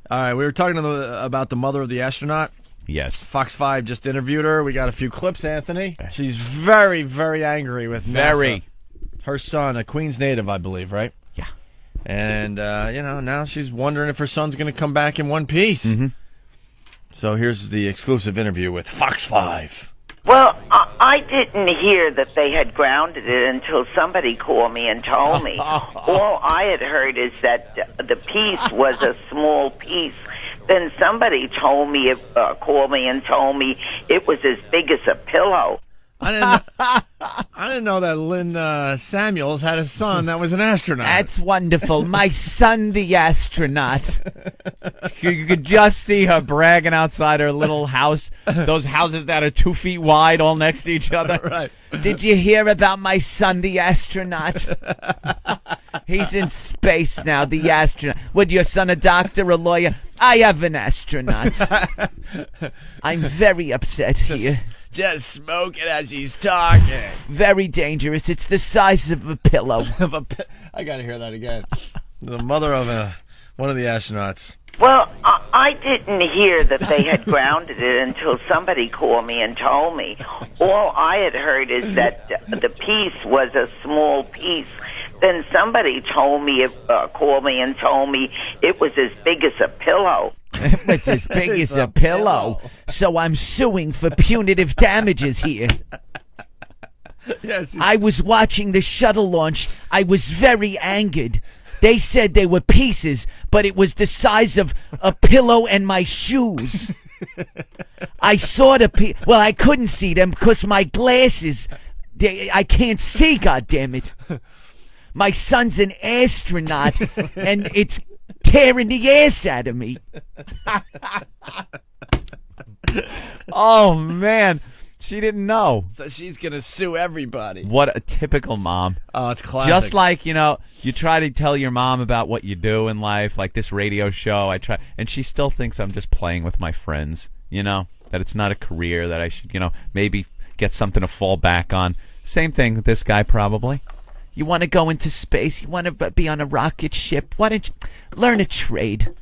All right, we were talking about the mother of the astronaut. Yes. Fox 5 just interviewed her. We got a few clips, Anthony. She's very, very angry with NASA. Very. Her son, a Queens native, I believe, right? Yeah. And, now she's wondering if her son's going to come back in one piece. Mm-hmm. So here's the exclusive interview with Fox 5. Well, I didn't hear that they had grounded it until somebody called me and told me. All I had heard is that the piece was a small piece. Then somebody called me and told me it was as big as a pillow. I didn't know that Lynn Samuels had a son that was an astronaut. That's wonderful. My son, the astronaut. You could just see her bragging outside her little house. Those houses that are 2 feet wide, all next to each other. Right. Did you hear about my son, the astronaut? He's in space now, the astronaut. Would your son a doctor, a lawyer? I have an astronaut. I'm very upset here. Just smoking as she's talking. Very dangerous. It's the size of a pillow. I got to hear that again. The mother of one of the astronauts. Well, I didn't hear that they had grounded it until somebody called me and told me. All I had heard is that the piece was a small piece. Then somebody called me and told me it was as big as a pillow. It was as big as a pillow. So I'm suing for punitive damages here. Yes. I was watching the shuttle launch. I was very angered. They said they were pieces, but it was the size of a pillow and my shoes. I saw the well, I couldn't see them because my glasses, I can't see, goddammit. My son's an astronaut, and it's tearing the ass out of me. Oh, man. She didn't know. So she's going to sue everybody. What a typical mom. Oh, it's classic. Just like, you try to tell your mom about what you do in life, like this radio show, and she still thinks I'm just playing with my friends, that it's not a career, that I should, maybe get something to fall back on. Same thing with this guy, probably. You want to go into space, you want to be on a rocket ship, why don't you learn a trade?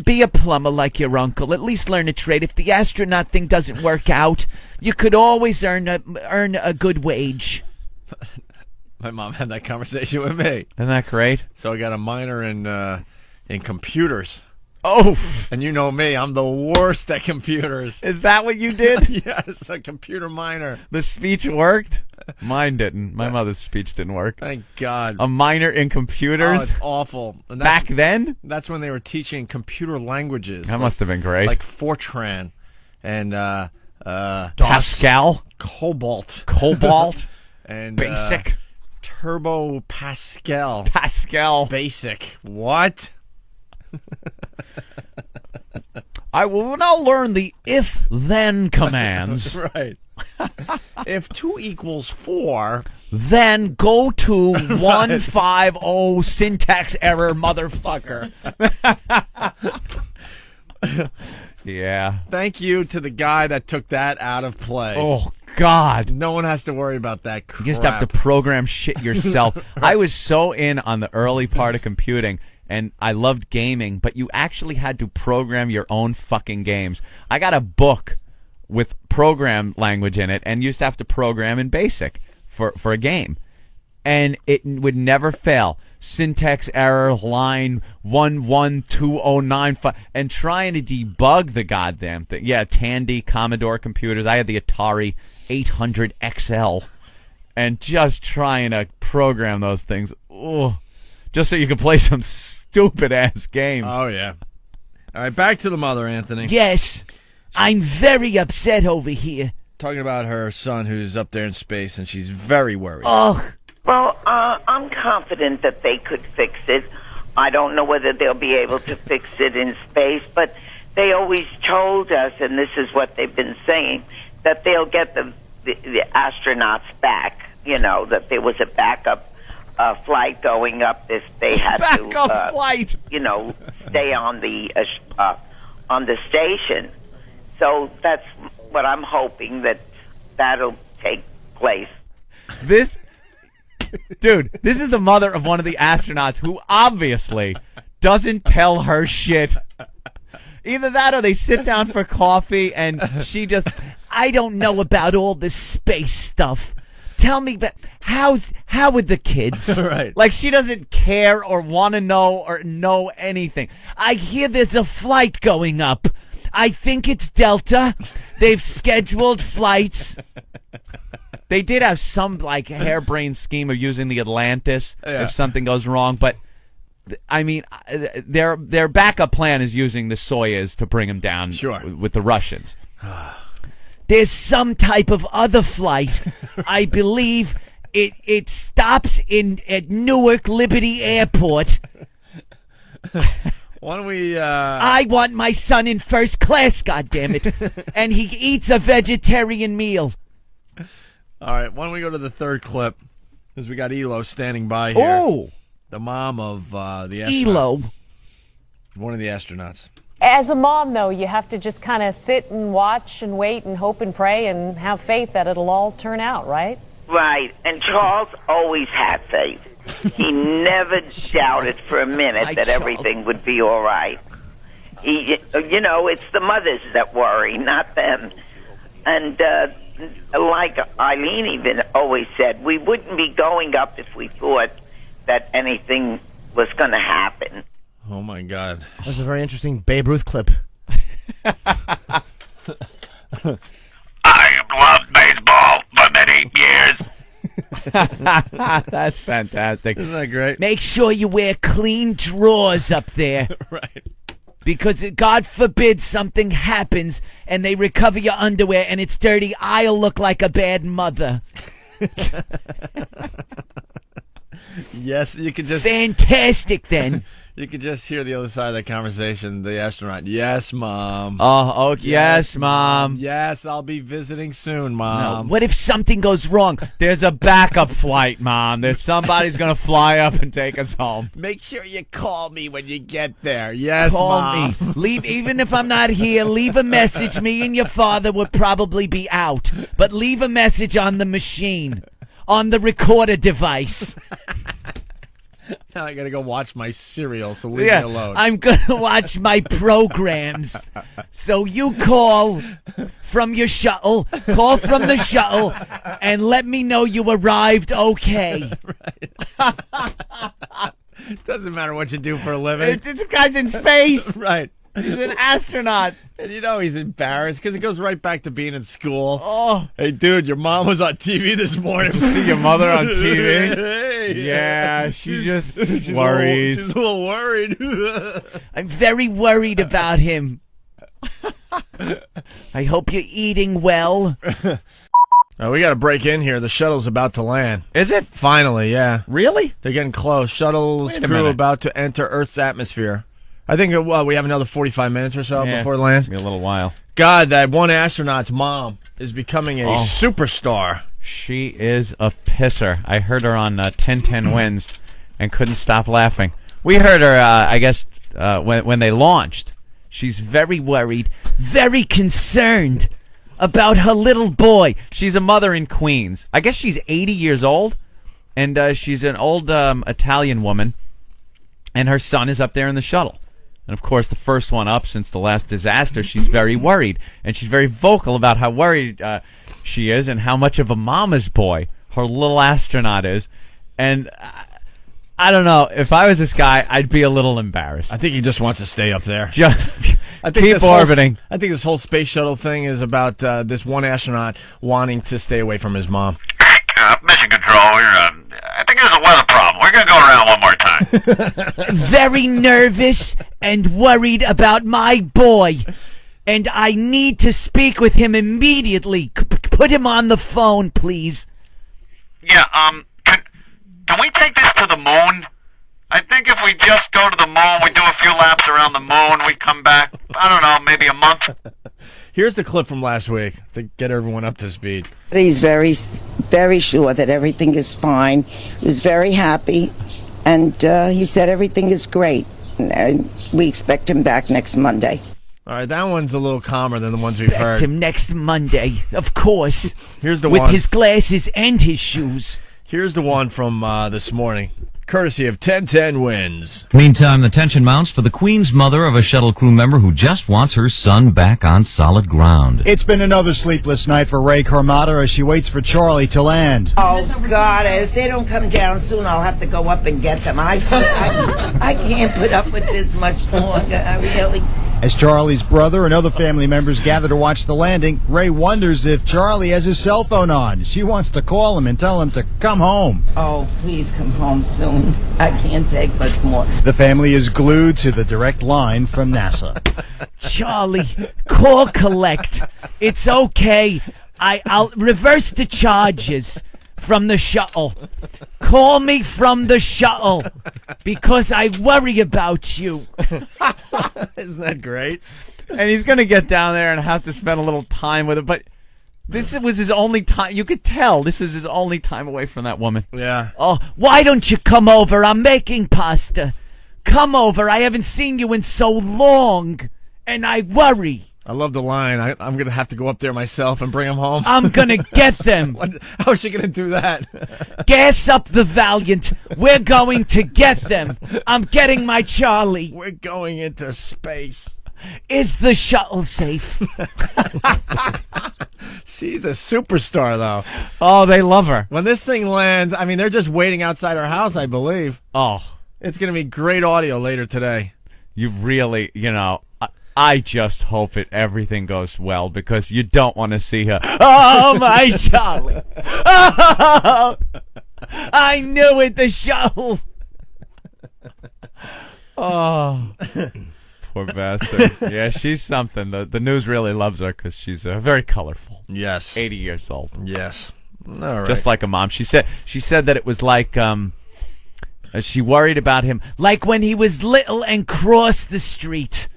Be a plumber like your uncle. At least learn a trade. If the astronaut thing doesn't work out, you could always earn a good wage. My mom had that conversation with me. Isn't that great? So I got a minor in computers. Oh, and you know me, I'm the worst at computers. Is that what you did? Yes, a computer minor. The speech worked? Mine didn't. My mother's speech didn't work. Thank God. A minor in computers? Oh, it's awful. And back then? That's when they were teaching computer languages. That must have been great. Like Fortran and Pascal? Cobalt. And Basic. Turbo Pascal. Basic. What? I will now learn the if-then commands. Right. If 2 equals 4, then go to 150 syntax error, motherfucker. Yeah. Thank you to the guy that took that out of play. Oh, God. No one has to worry about that crap. You just have to program shit yourself. I was so in on the early part of computing, and I loved gaming, but you actually had to program your own fucking games. I got a book with program language in it, and used to have to program in BASIC for a game. And it would never fail. Syntax error, line 112095, and trying to debug the goddamn thing. Yeah, Tandy, Commodore computers. I had the Atari 800 XL, and just trying to program those things. Ugh. Just so you could play some stupid-ass game. Oh, yeah. All right, back to the mother, Anthony. Yes. I'm very upset over here. Talking about her son who's up there in space, and she's very worried. Oh. Well, I'm confident that they could fix it. I don't know whether they'll be able to fix it in space, but they always told us, and this is what they've been saying, that they'll get the astronauts back, that there was a backup flight going up. They had backup flight. Stay on the station. So that's what I'm hoping, that'll take place. This is the mother of one of the astronauts who obviously doesn't tell her shit Either that or they sit down for coffee and she just, I don't know about all this space stuff. Tell me, but how are the kids? Right. Like she doesn't care or want to know or know anything. I hear there's a flight going up. I think it's Delta. They've scheduled flights. They did have some like harebrained scheme of using the Atlantis if something goes wrong, but I mean, their backup plan is using the Soyuz to bring them down with the Russians. There's some type of other flight. I believe it stops at Newark Liberty Airport. Why don't we... I want my son in first class, goddammit. And he eats a vegetarian meal. All right, why don't we go to the third clip? Because we got Elo standing by here. Oh! The mom of the astronaut. Elo. One of the astronauts. As a mom, though, you have to just kind of sit and watch and wait and hope and pray and have faith that it'll all turn out, right? Right. And Charles always had faith. He never doubted for a minute that everything would be all right. He, it's the mothers that worry, not them. And like Eileen even always said, we wouldn't be going up if we thought that anything was going to happen. Oh, my God. That was a very interesting Babe Ruth clip. I have loved baseball for many years. That's fantastic. Isn't that great? Make sure you wear clean drawers up there. Right. Because God forbid something happens and they recover your underwear and it's dirty, I'll look like a bad mother. Yes, you could just... Fantastic, then. You could just hear the other side of the conversation. The astronaut, yes, Mom. Oh, yes, Mom. Yes, I'll be visiting soon, Mom. No. What if something goes wrong? There's a backup flight, Mom. There's somebody's going to fly up and take us home. Make sure you call me when you get there. Yes, Call Mom. me. Leave, even if I'm not here, leave a message. Me and your father would probably be out. But leave a message on the machine, on the recorder device. Now I gotta go watch my cereal, so leave me alone. I'm gonna watch my programs. So you call from your shuttle, call from the shuttle, and let me know you arrived okay. It doesn't matter what you do for a living. This guy's in space. Right. He's an astronaut. And he's embarrassed because it goes right back to being in school. Oh. Hey, dude, your mom was on TV this morning. See your mother on TV? Hey. Yeah, she's worried. She's a little worried. I'm very worried about him. I hope you're eating well. We got to break in here. The shuttle's about to land. Is it? Finally, yeah. Really? They're getting close. Shuttle's crew about to enter Earth's atmosphere. I think we have another 45 minutes or so before it lands. Be a little while. God, that one astronaut's mom is becoming a superstar. She is a pisser. I heard her on 10-10 Wins and couldn't stop laughing. We heard her, I guess, when they launched. She's very worried, very concerned about her little boy. She's a mother in Queens. I guess she's 80 years old, and she's an old Italian woman, and her son is up there in the shuttle. And, of course, the first one up since the last disaster, she's very worried. And she's very vocal about how worried she is and how much of a mama's boy her little astronaut is. And I don't know. If I was this guy, I'd be a little embarrassed. I think he just wants to stay up there. Just keep orbiting. I think this whole space shuttle thing is about this one astronaut wanting to stay away from his mom. Mission Control, I think there's a weather problem. We're going to go around one more time. Very nervous and worried about my boy. And I need to speak with him immediately. Put him on the phone, please. Yeah, can we take this to the moon? I think if we just go to the moon, we do a few laps around the moon, we come back, I don't know, maybe a month. Here's the clip from last week to get everyone up to speed. He's very, very sure that everything is fine. He was very happy, and he said everything is great. And we expect him back next Monday. All right, that one's a little calmer than the ones we've heard. Expect him next Monday, of course. Here's the with one. his glasses and his shoes. Here's the one from this morning, courtesy of 1010 Wins. Meantime, the tension mounts for the Queen's mother of a shuttle crew member who just wants her son back on solid ground. It's been another sleepless night for Ray Carmada as she waits for Charlie to land. Oh, God, if they don't come down soon, I'll have to go up and get them. I can't put up with this much longer, I really. As Charlie's brother and other family members gather to watch the landing, Ray wonders if Charlie has his cell phone on. She wants to call him and tell him to come home. Oh, please come home soon. I can't take much more. The family is glued to the direct line from NASA. Charlie, call collect. It's okay. I'll reverse the charges from the shuttle. Call me from the shuttle because I worry about you. Isn't that great? And he's going to get down there and have to spend a little time with it. But this was his only time. You could tell this is his only time away from that woman. Yeah. Oh, why don't you come over? I'm making pasta. Come over. I haven't seen you in so long, and I worry. I love the line. I'm going to have to go up there myself and bring him home. I'm going to get them. How is she going to do that? Gas up the Valiant. We're going to get them. I'm getting my Charlie. We're going into space. Is the shuttle safe? She's a superstar, though. Oh, they love her. When this thing lands, I mean, they're just waiting outside her house, I believe. Oh. It's going to be great audio later today. You really, I just hope everything goes well because you don't want to see her. Oh, my Charlie. Oh, I knew it, the shuttle. Oh, poor bastard. Yeah, she's something. The news really loves her because she's very colorful. Yes. 80 years old. Yes. All right. Just like a mom. She said that it was like she worried about him like when he was little and crossed the street.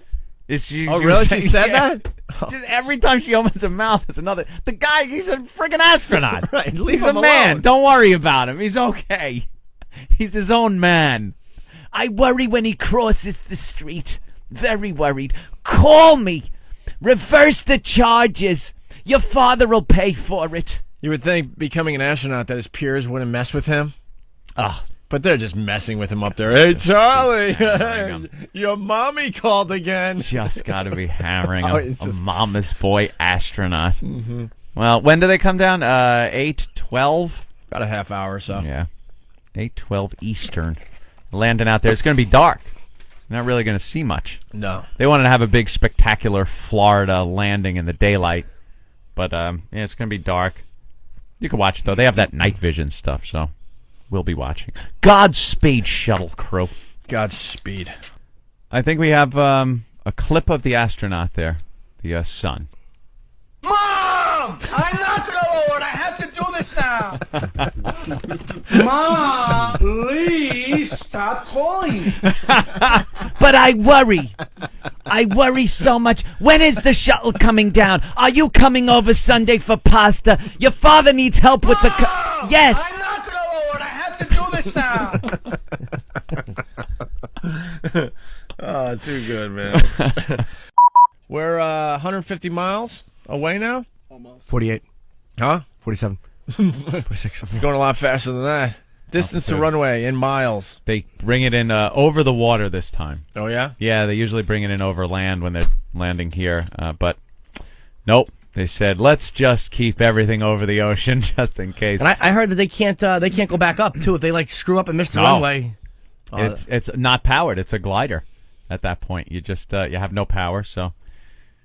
Oh, really? She said that? Just every time she opens her mouth, it's another. The guy, he's a freaking astronaut. Right. He's a man. Don't worry about him. He's okay. He's his own man. I worry when he crosses the street. Very worried. Call me. Reverse the charges. Your father will pay for it. You would think becoming an astronaut that his peers wouldn't mess with him. But they're just messing with him up there. Hey, Charlie, your mommy called again. Just got to be hammering It's a just... mama's boy astronaut. Mm-hmm. Well, when do they come down? 8:12? About a half hour or so. Yeah. 8:12 Eastern. Landing out there. It's going to be dark. You're not really going to see much. No. They wanted to have a big, spectacular Florida landing in the daylight. But, it's going to be dark. You can watch, though. They have that night vision stuff, so... We'll be watching. Godspeed, shuttle crew. Godspeed. I think we have a clip of the astronaut there, the son. Mom! I'm not going to lower it. I have to do this now. Mom, please stop calling. But I worry. I worry so much. When is the shuttle coming down? Are you coming over Sunday for pasta? Your father needs help with the... Yes. I'm not going to lower it. I have to do this now. Oh, too good, man. We're 150 miles away now? Almost. 48. Huh? 47. 46. It's going a lot faster than that. Distance to runway in miles. They bring it in over the water this time. Oh, yeah? Yeah, they usually bring it in over land when they're landing here. But nope. They said, let's just keep everything over the ocean just in case. And I heard that they can't go back up, too, if they, screw up and miss the runway. It's not powered. It's a glider at that point. You just you have no power, so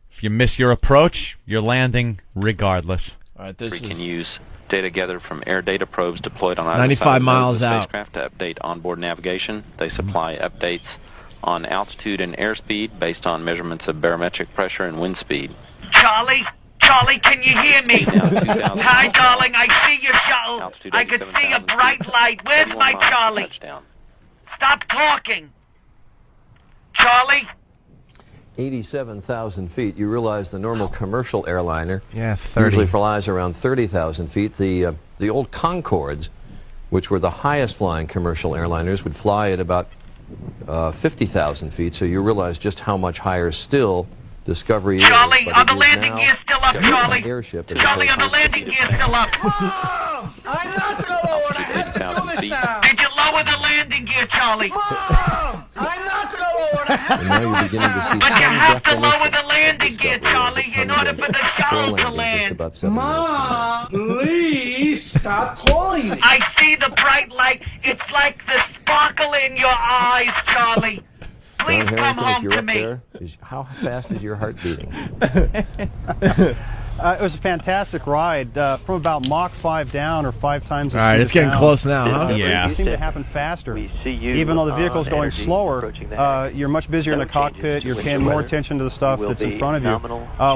if you miss your approach, you're landing regardless. All right, We can use data gathered from air data probes deployed on either 95 side of miles the out. spacecraft to update onboard navigation. They supply updates on altitude and airspeed based on measurements of barometric pressure and wind speed. Charlie, can you hear me? Hi, darling. I see your shuttle. I can see a bright light. Where's my Charlie? Stop talking. Charlie? 87,000 feet. You realize the normal commercial airliner usually usually flies around 30,000 feet. The old Concords, which were the highest flying commercial airliners, would fly at about 50,000 feet. So you realize just how much higher still Discovery Charlie, is. are the landing gears still up, Charlie? Airship Charlie, are the landing gears still up? Mom! I'm not going to lower it. I have 30,000 feet. Did you lower the landing gear, Charlie? Mom! I'm not going to lower it. And now you're beginning to see But you some have to definition lower the landing gear, of discovery as Charlie, it in comes order in. for the Full shuttle to landing land. just about 7 minutes from now. Please stop calling me. I see the bright light. It's like the sparkle in your eyes, Charlie. Please John come Harrington, if home you're to up me. there, how fast is your heart beating? It was a fantastic ride from about Mach 5 down, or 5 times the All right, speed it's of getting sound. close now, huh? It seemed to happen faster. Even though the vehicle's going slower, you're much busier in the cockpit. You're paying more attention to the stuff that's in front of you.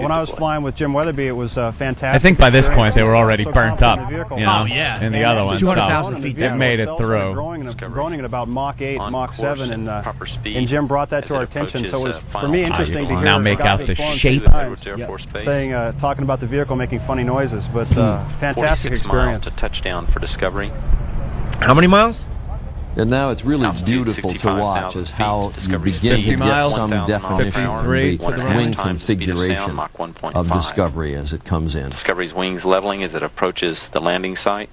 When I was flying with Jim Weatherby, it was fantastic. I think by this point they were already So burnt confident up, in the vehicle. you know, in the other one. 200,000 So feet it down. made it Cells through. started growing at about Mach 8, Mach 7, speed and Jim brought that as to our it attention. So it was, approaches, for me, final interesting to climb. hear Now make about out the flown shape. 2 times, Air Force Base. saying, talking about the vehicle making funny noises, but fantastic 46 miles experience. to touchdown for Discovery. How many miles? And now it's really beautiful to watch as how you begin to get some definition of the wing configuration of Discovery as it comes in. Discovery's wings leveling as it approaches the landing site.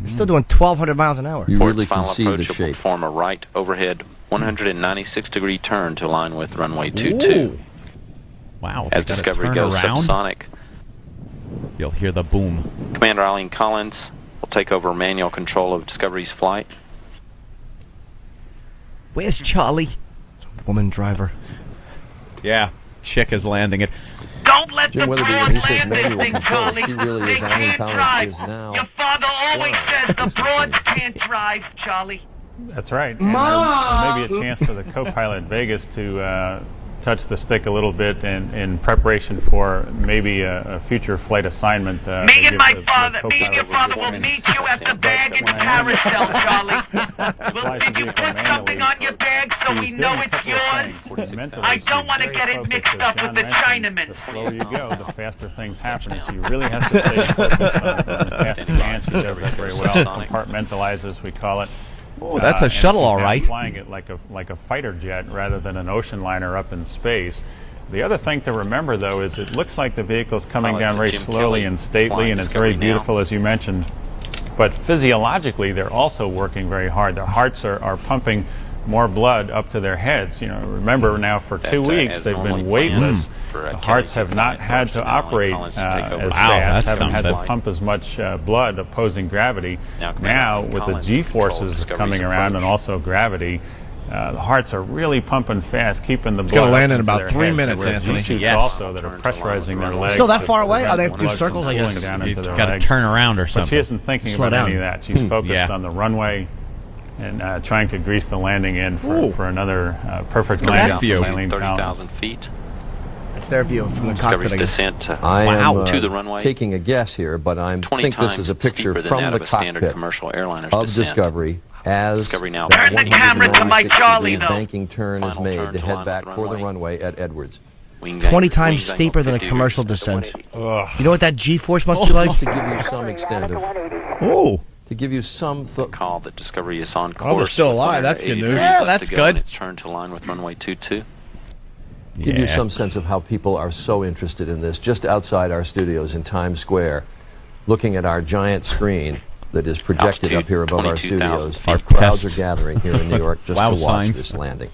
Still doing 1,200 miles an hour. You For really its can final see the approach, it will shape. perform a right overhead 196-degree turn to align with runway 22. Wow. As they gotta Discovery turn goes around, subsonic, you'll hear the boom. Commander Eileen Collins will take over manual control of Discovery's flight. Where's Charlie? Woman driver. Yeah, chick is landing it. Don't let Jim the Weatherby, broad when he says land this manual thing, control, Charlie. she really They is. Eileen can't Collins drive. is now. Your father always says the broads can't drive, Charlie. That's right. And maybe a chance for the co-pilot Vegas to touch the stick a little bit in preparation for maybe a future flight assignment. Me and my father, me and your father will meet you at the baggage carousel, Charlie. Did you put something on your bag so we know it's yours? I don't want to get it mixed up with the Chinaman. The slower you go, the faster things happen. So you really have to stay focused on the task at hand. She does that very well. Compartmentalizes, we call it. Oh, that's a shuttle, all right. Flying it like a fighter jet rather than an ocean liner up in space. The other thing to remember, though, is it looks like the vehicle's coming down very slowly and stately, and it's very beautiful, as you mentioned. But physiologically, they're also working very hard. Their hearts are pumping more blood up to their heads. You know, remember now for 2 weeks they've been weightless. The hearts have not had to operate as fast, haven't had to pump as much blood opposing gravity. Now with the G-forces coming around and also gravity, the hearts are really pumping fast, keeping the blood. It's gonna land in up into about their 3 heads. minutes, And Anthony. G-suits Yes. also that are pressurizing their legs. Still that far to away? Oh, they have prevent to do blood circles, from I guess. pooling down He's into their got to legs. turn around or But something. she isn't thinking Slow about down. any of that. She's focused Yeah. on the runway and trying to grease the landing in for another perfect Look at landing that view. for Eileen 30,000 Collins. feet. That's their view from the Discovery's cockpit. I guess. descent to, I am to the runway. taking a guess here, but I 20 think this times is a picture steeper than from that the of a standard cockpit commercial airliner's of descent. Discovery as Discovery now that Turn the camera to my 196 Charlie, degree though. banking turn is Final made turn to to head line back with for the runway. runway at Edwards. Wing 20 angle- times wings steeper angle than a 50 commercial degrees to descent. 180. You know what that G-force must be like? To give you some extent of, Oh. to give you some Call that Discovery is on they're course. still with alive. That's 180 good news. degrees Yeah, left that's to go, good. and it's turned to line with runway 22. give you Yeah. some sense of how people are so interested in this. Just outside our studios in Times Square, looking at our giant screen that is projected Altitude, up here above our 22,000 studios. feet. Crowds pests. are gathering here in New York just Wow to watch sign. this landing.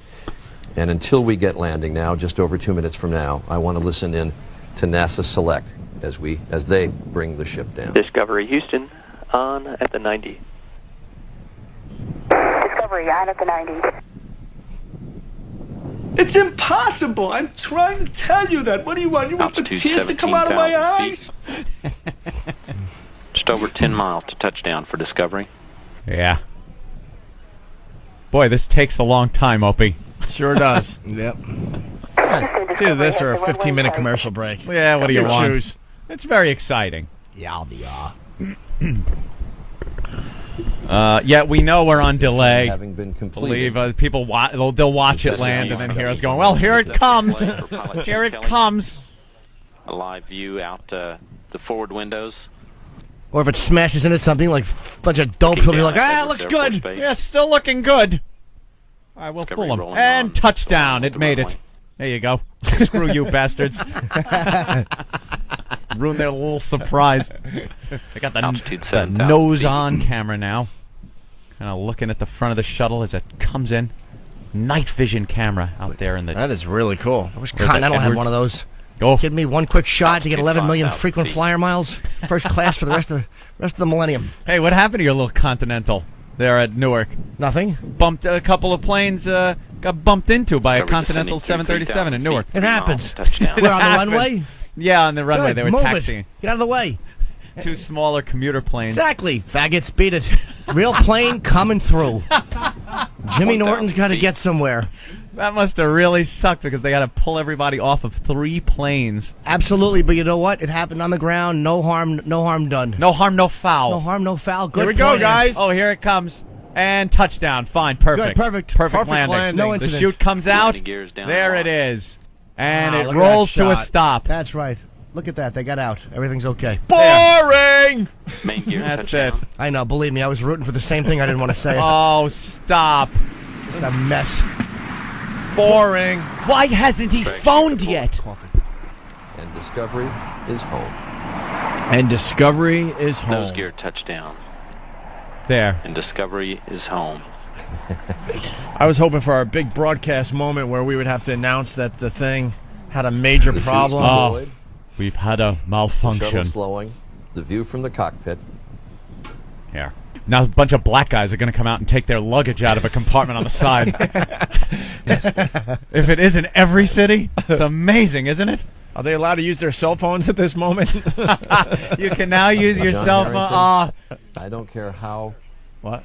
And until we get landing now, just over 2 minutes from now, I want to listen in to NASA Select as they bring the ship down. Discovery Houston, on at the 90. Discovery, on at the 90. It's impossible. I'm trying to tell you that. What do you want? You want the Altitude tears to come out of my 17,000 eyes? Just over 10 miles to touchdown for Discovery. Yeah. Boy, this takes a long time, Opie. Sure does. Yep. Do this or a 15-minute commercial break. Yeah, what do you You want? choose. It's very exciting. Yeah. Yeah, we know we're on delay. Having been completed. Believe people they'll watch it land and then hear us going, well, here it comes. Here it comes. A live view out the forward windows. Or if it smashes into something, like a bunch of dopes will be like, down at looks Edwards Air Force good. Base. Yeah, still looking good. I will Discovery fool them. rolling And on. touchdown. Still It made the it. runway. There you go. Screw you, bastards. Ruined their little surprise. They got the Altitude the 7,000 nose-on camera now. Kind of looking at the front of the shuttle as it comes in. Night vision camera out there in the. That is really cool. I wish Continental had one of those. Go. Give me one quick shot to get 11 million frequent flyer miles, first class for the rest of the millennium. Hey, what happened to your little Continental there at Newark? Nothing. Bumped a couple of planes. Got bumped into by a Continental 737 in Newark. It happens. We're on the runway. Yeah, on the runway. Good, They were move taxiing. it. Get out of the way. Two smaller commuter planes. Exactly. Faggots, beat it. Real plane coming through. Jimmy Norton's got to get somewhere. That must have really sucked because they got to pull everybody off of 3 planes. Absolutely, but you know what? It happened on the ground. No harm done. No harm, no foul. No harm, no foul. Good Here we go, plan. guys. Oh, here it comes. And touchdown. Fine. Perfect. Good, perfect. Perfect landing. No The incident. chute comes out. Gears down There and it launch. is. And Wow, it look at rolls that to a shot. stop. That's right. Look at that. They got out. Everything's okay. Boring! Main gear That's touchdown. it. I know. Believe me, I was rooting for the same thing. I didn't want to say it. Oh, stop. Just a mess. Boring. Why hasn't he phoned yet? And Discovery is home. And Discovery is home. Nose gear touchdown. There. And Discovery is home. I was hoping for our big broadcast moment where we would have to announce that the thing had a major The chute's problem. deployed, We've had a the shuttle malfunction. slowing, the view from the cockpit. Here. Now a bunch of black guys are going to come out and take their luggage out of a compartment on the side. If it isn't every city, it's amazing, isn't it? Are they allowed to use their cell phones at this moment? You can now use your John cell phone. Harrington, I don't care how What?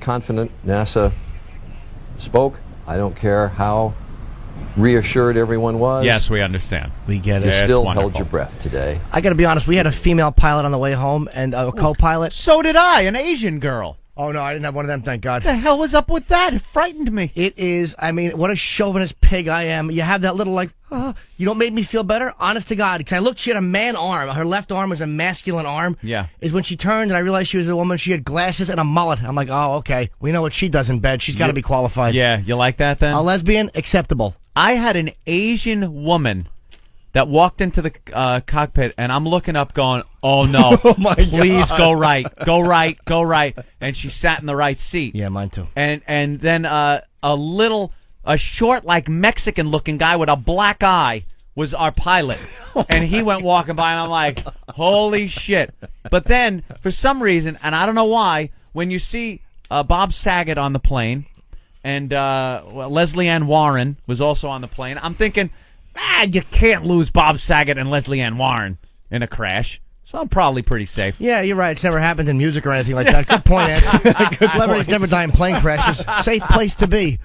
confident NASA spoke. I don't care how reassured everyone was. Yes, we understand. We get You it. Yeah, it's still wonderful. held your breath today. I got to be honest. We had a female pilot on the way home and a co-pilot. So did I, an Asian girl. Oh, no, I didn't have one of them, thank God. What the hell was up with that? It frightened me. It is, I mean, what a chauvinist pig I am. You have that little, you don't make me feel better? Honest to God. Because I looked, she had a man arm. Her left arm was a masculine arm. Yeah. Is when she turned and I realized she was a woman. She had glasses and a mullet. I'm like, oh, okay. We know what she does in bed. She's got to be qualified. Yeah, you like that then? A lesbian, acceptable. I had an Asian woman that walked into the cockpit, and I'm looking up going, oh, no, Oh, my please God. go right, go right, go right. And she sat in the right seat. Yeah, mine too. And then a short, like Mexican-looking guy with a black eye was our pilot. And he went walking by, and I'm like, holy shit. But then, for some reason, and I don't know why, when you see Bob Saget on the plane, and Leslie Ann Warren was also on the plane, I'm thinking, you can't lose Bob Saget and Leslie Ann Warren in a crash. So I'm probably pretty safe. Yeah, you're right. It's never happened in music or anything like that. Good point, Ed. Celebrities never die in plane crashes. Safe place to be.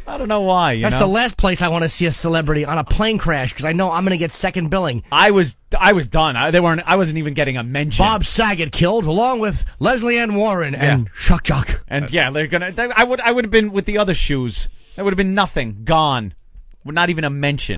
I don't know why. That's the last place I want to see a celebrity on a plane crash because I know I'm going to get second billing. I was done. I wasn't even getting a mention. Bob Saget killed along with Leslie Ann Warren and Shock Jock. And yeah, they're gonna. I would have been with the other shoes. That would have been nothing. Gone. Not even a mention.